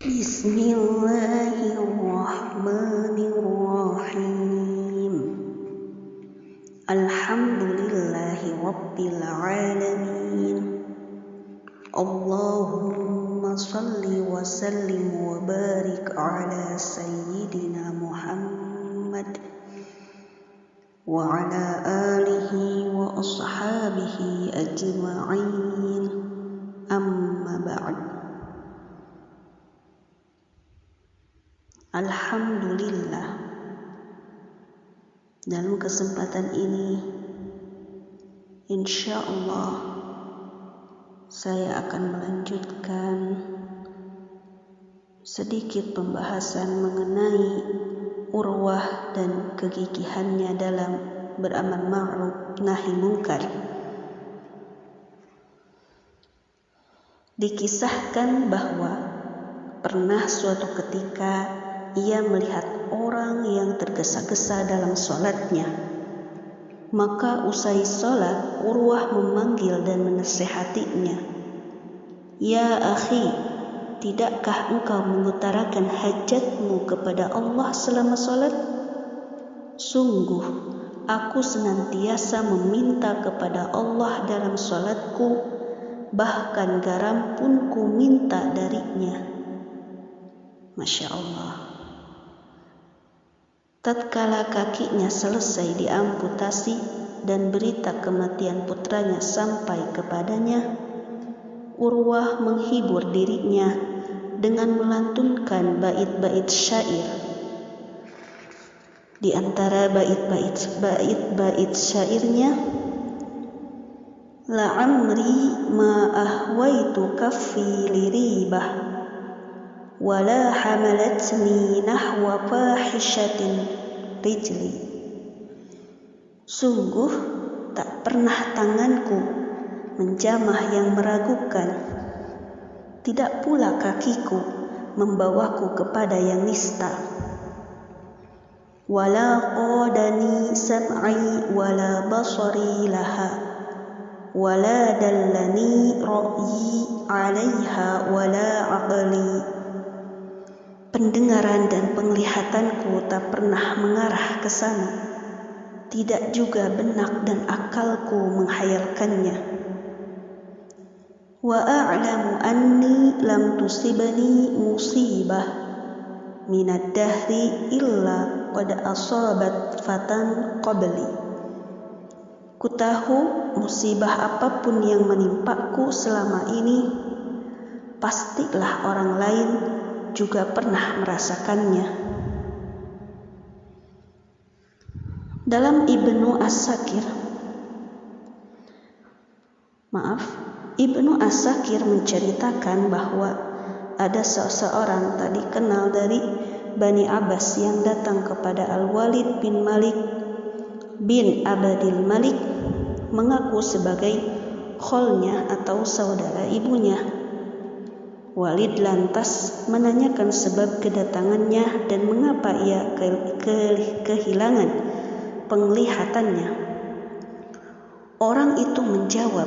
Bismillahirrahmanirrahim. Alhamdulillahi rabbil alamin. Allahumma salli wa sallim wa barik ala sayyidina Muhammad wa ala alihi wa ashabihi ajma'in. Amma ba'd. Alhamdulillah, dalam kesempatan ini insya Allah saya akan melanjutkan sedikit pembahasan mengenai Urwah dan kegigihannya dalam beramal ma'ruf nahi munkar. Dikisahkan bahwa pernah suatu ketika ia melihat orang yang tergesa-gesa dalam sholatnya. Maka usai sholat, Urwah memanggil dan menasihatinya. Ya akhi, tidakkah engkau mengutarakan hajatmu kepada Allah selama sholat? Sungguh, aku senantiasa meminta kepada Allah dalam sholatku, bahkan garam pun ku minta darinya. Masya Allah. Tatkala kakinya selesai diamputasi dan berita kematian putranya sampai kepadanya, Urwah menghibur dirinya dengan melantunkan bait-bait syair. Di antara bait-bait syairnya, la'amri ma ahwaitu kaffi liribah wala hamalatni nahwa fahishatin rijli. Sungguh tak pernah tanganku menjamah yang meragukan, tidak pula kakiku membawaku kepada yang nista. Wala qadani sam'i wala basari laha wala dallani ra'yi 'alaiha wala aqli. Pendengaran dan penglihatanku tak pernah mengarah ke sana, tidak juga benak dan akalku menghayalkannya. Wa a'lamu anni lam tusibani musibah minad dahri illa qad asabat fatan qabli. Kutahu musibah apapun yang menimpaku selama ini, pastilah orang lain juga pernah merasakannya. Dalam Ibnu As-Sakir menceritakan bahwa ada seseorang tak dikenal dari Bani Abbas yang datang kepada Al-Walid bin Malik bin Abdil Malik mengaku sebagai kholnya atau saudara ibunya. Walid lantas menanyakan sebab kedatangannya dan mengapa ia kehilangan penglihatannya. Orang itu menjawab,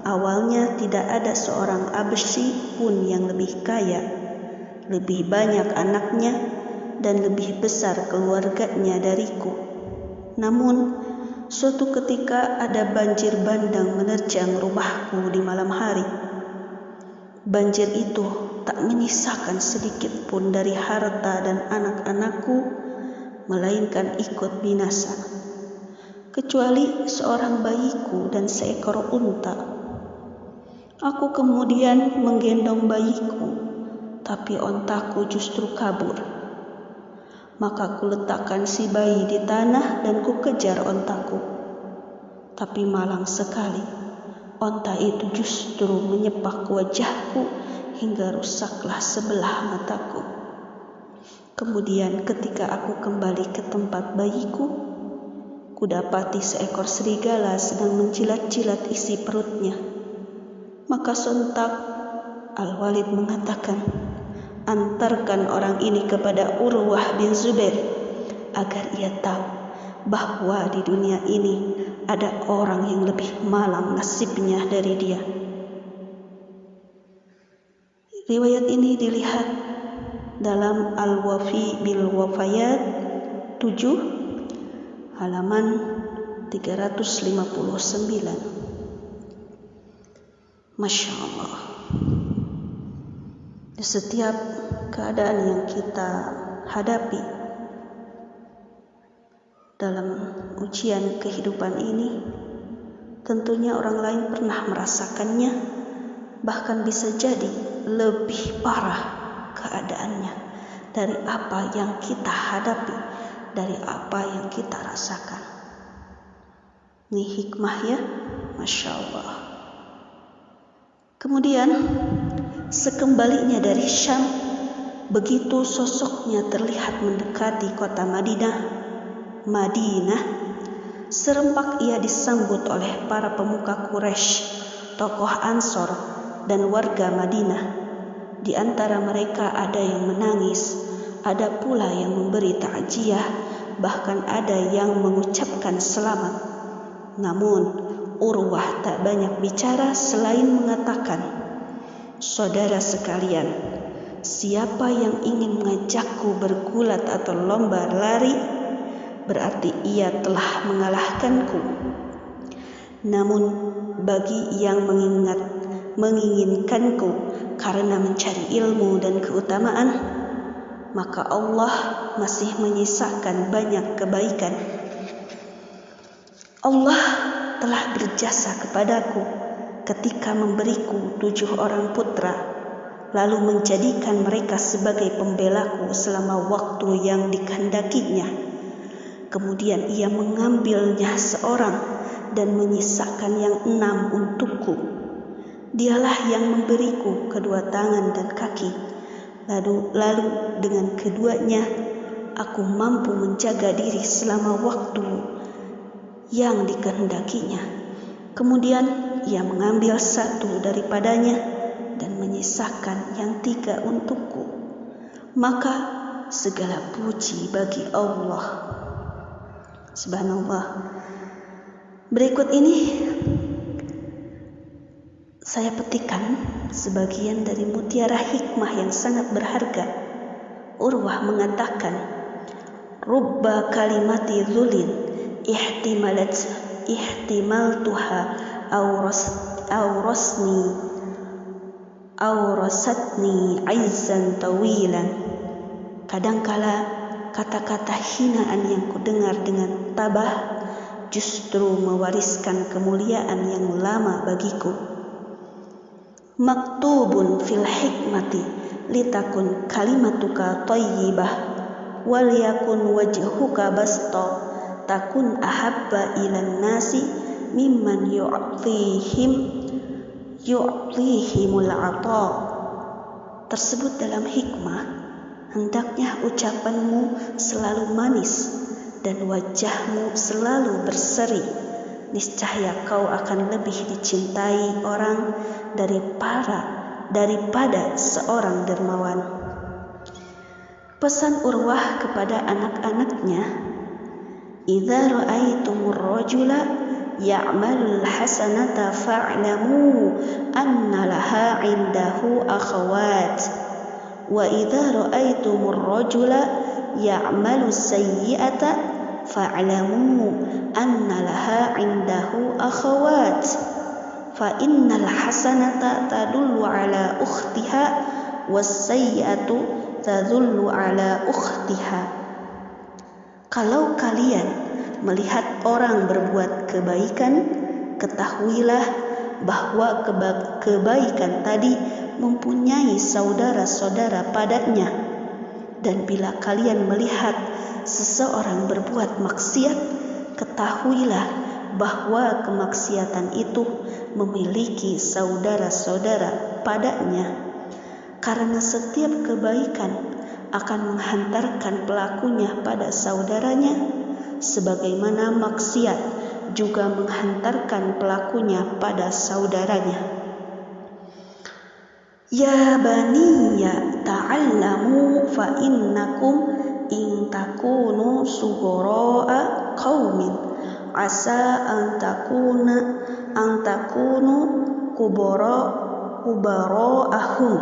awalnya tidak ada seorang Absy pun yang lebih kaya, lebih banyak anaknya, dan lebih besar keluarganya dariku. Namun, suatu ketika ada banjir bandang menerjang rumahku di malam hari. Banjir itu tak menyisakan sedikit pun dari harta dan anak-anakku, melainkan ikut binasa, kecuali seorang bayiku dan seekor unta. Aku kemudian menggendong bayiku, tapi ontaku justru kabur. Maka ku letakkan si bayi di tanah dan ku kejar ontaku. Tapi malang sekali, onta itu justru menyepak wajahku hingga rusaklah sebelah mataku. Kemudian ketika aku kembali ke tempat bayiku, kudapati seekor serigala sedang menjilat-jilat isi perutnya. Maka sontak Al-Walid mengatakan, antarkan orang ini kepada Urwah bin Zubair agar ia tahu bahwa di dunia ini ada orang yang lebih malang nasibnya dari dia. Riwayat ini dilihat dalam Al-Wafi bil Wafayat 7 halaman 359. Masya Allah. Di setiap keadaan yang kita hadapi dalam ujian kehidupan ini, tentunya orang lain pernah merasakannya, bahkan bisa jadi lebih parah keadaannya dari apa yang kita hadapi, dari apa yang kita rasakan. Ini hikmah ya, Masya Allah. Kemudian sekembalinya dari Syam, begitu sosoknya terlihat mendekati kota Madinah, serempak ia disambut oleh para pemuka Quraisy, tokoh Ansor dan warga Madinah. Di antara mereka ada yang menangis, ada pula yang memberi takziah, bahkan ada yang mengucapkan selamat. Namun Urwah tak banyak bicara selain mengatakan, "Saudara sekalian, siapa yang ingin mengajakku bergulat atau lomba lari, berarti ia telah mengalahkanku. Namun bagi yang menginginkanku karena mencari ilmu dan keutamaan, maka Allah masih menyisakan banyak kebaikan. Allah telah berjasa kepadaku ketika memberiku 7 orang putra, lalu menjadikan mereka sebagai pembelaku selama waktu yang dikehendakinya. Kemudian ia mengambilnya seorang dan menyisakan yang 6 untukku. Dialah yang memberiku kedua tangan dan kaki. Lalu dengan keduanya aku mampu menjaga diri selama waktu yang dikehendakinya. Kemudian ia mengambil 1 daripadanya dan menyisakan yang 3 untukku. Maka segala puji bagi Allah." Subhanallah. Berikut ini saya petikan sebagian dari mutiara hikmah yang sangat berharga. Urwah mengatakan, "Rubba kalimati dzulin ihtimaltuha awrasatni aizzan tawilan." Kadangkala kata-kata hinaan yang kudengar dengan tabah justru mewariskan kemuliaan yang lama bagiku. "Maktubun fil hikmati litakun kalimatuka thayyibah wal yakun wajhuka basta takun ahabba ilan nasi mimman yu'tihimul ata." Tersebut dalam hikmah, hendaknya ucapanmu selalu manis dan wajahmu selalu berseri. Niscaya kau akan lebih dicintai orang daripada seorang dermawan. Pesan Urwah kepada anak-anaknya, "Idza ra'aitumur rajula ya'malul hasanata fa'lamu anna laha 'indahu akhawat, wa idza ra'aitumur rajula ya'malus sayyi'ata fa'lamu anna laha 'indahu akhawat, fa innal hasanata tadullu ala ukhtiha was sayyi'atu tadullu ala ukhtiha." Kalau kalian melihat orang berbuat kebaikan, ketahuilah bahwa kebaikan tadi mempunyai saudara-saudara padanya. Dan bila kalian melihat seseorang berbuat maksiat, ketahuilah bahwa kemaksiatan itu memiliki saudara-saudara padanya. Karena setiap kebaikan akan menghantarkan pelakunya pada saudaranya, sebagaimana maksiat juga menghantarkan pelakunya pada saudaranya. "Ya baniya ta'allamu fa innakum in takunu sughara'a qaumin asa an takunu kubara'ahum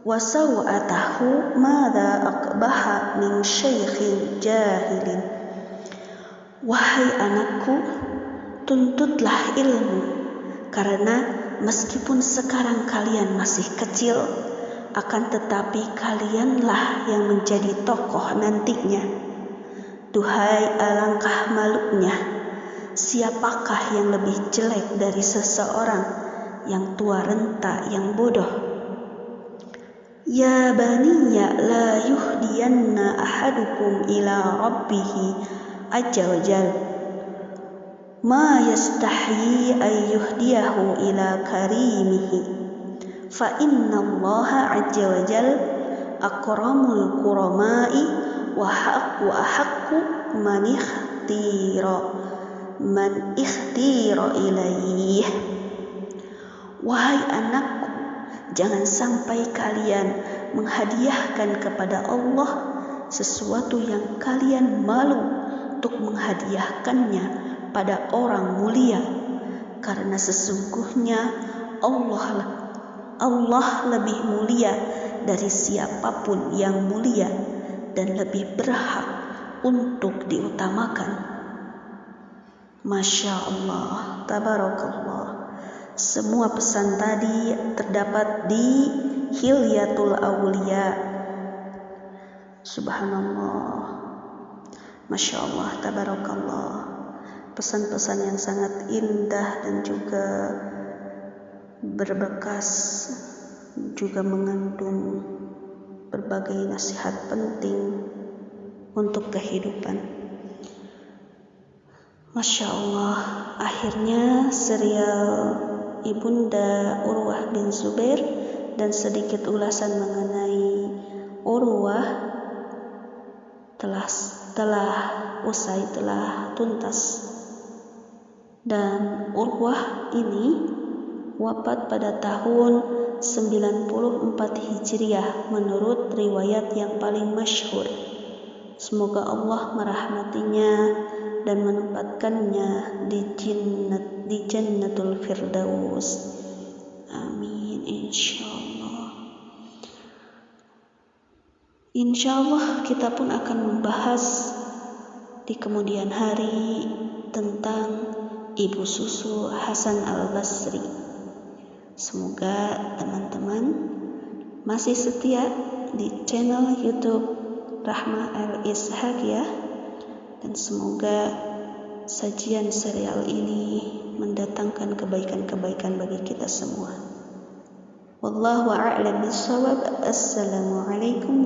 wa sawatahu madza aqbaha min syaikhin jahilin. Wahai anakku, tuntutlah ilmu, karena meskipun sekarang kalian masih kecil, akan tetapi kalianlah yang menjadi tokoh nantinya. Duhai alangkah malunya, siapakah yang lebih jelek dari seseorang yang tua renta yang bodoh? Ya baniya la yuhdiyanna ahadukum ila rabbihi azza wa jal ma yastahyi ay yuhdiyahu ila karimihi fa inna allaha azza wa jal akramul kuramai wa haqqu man ikhtira ilaih. Wahai anakku, jangan sampai kalian menghadiahkan kepada Allah sesuatu yang kalian malu untuk menghadiahkannya pada orang mulia, karena sesungguhnya Allah lebih mulia dari siapapun yang mulia dan lebih berhak untuk diutamakan. Masya Allah, tabarakallah. Semua pesan tadi terdapat di Hilyatul Aulia. Subhanallah, Masya Allah, tabarakallah. Pesan-pesan yang sangat indah dan juga berbekas, juga mengandung berbagai nasihat penting untuk kehidupan. Masya Allah, akhirnya serial Ibunda Urwah bin Zubair dan sedikit ulasan mengenai Urwah telah tuntas. Dan Urwah ini wafat pada tahun 94 Hijriah menurut riwayat yang paling masyhur. Semoga Allah merahmatinya dan menempatkannya di Jannatul Firdaus. Amin, insyaallah. Insyaallah kita pun akan membahas di kemudian hari tentang Ibu Susu Hasan Al-Basri. Semoga teman-teman masih setia di channel YouTube Rahma Al-Ishaq ya. Dan semoga sajian serial ini mendatangkan kebaikan-kebaikan bagi kita semua. Wallahu a'lam bishawab. Assalamualaikum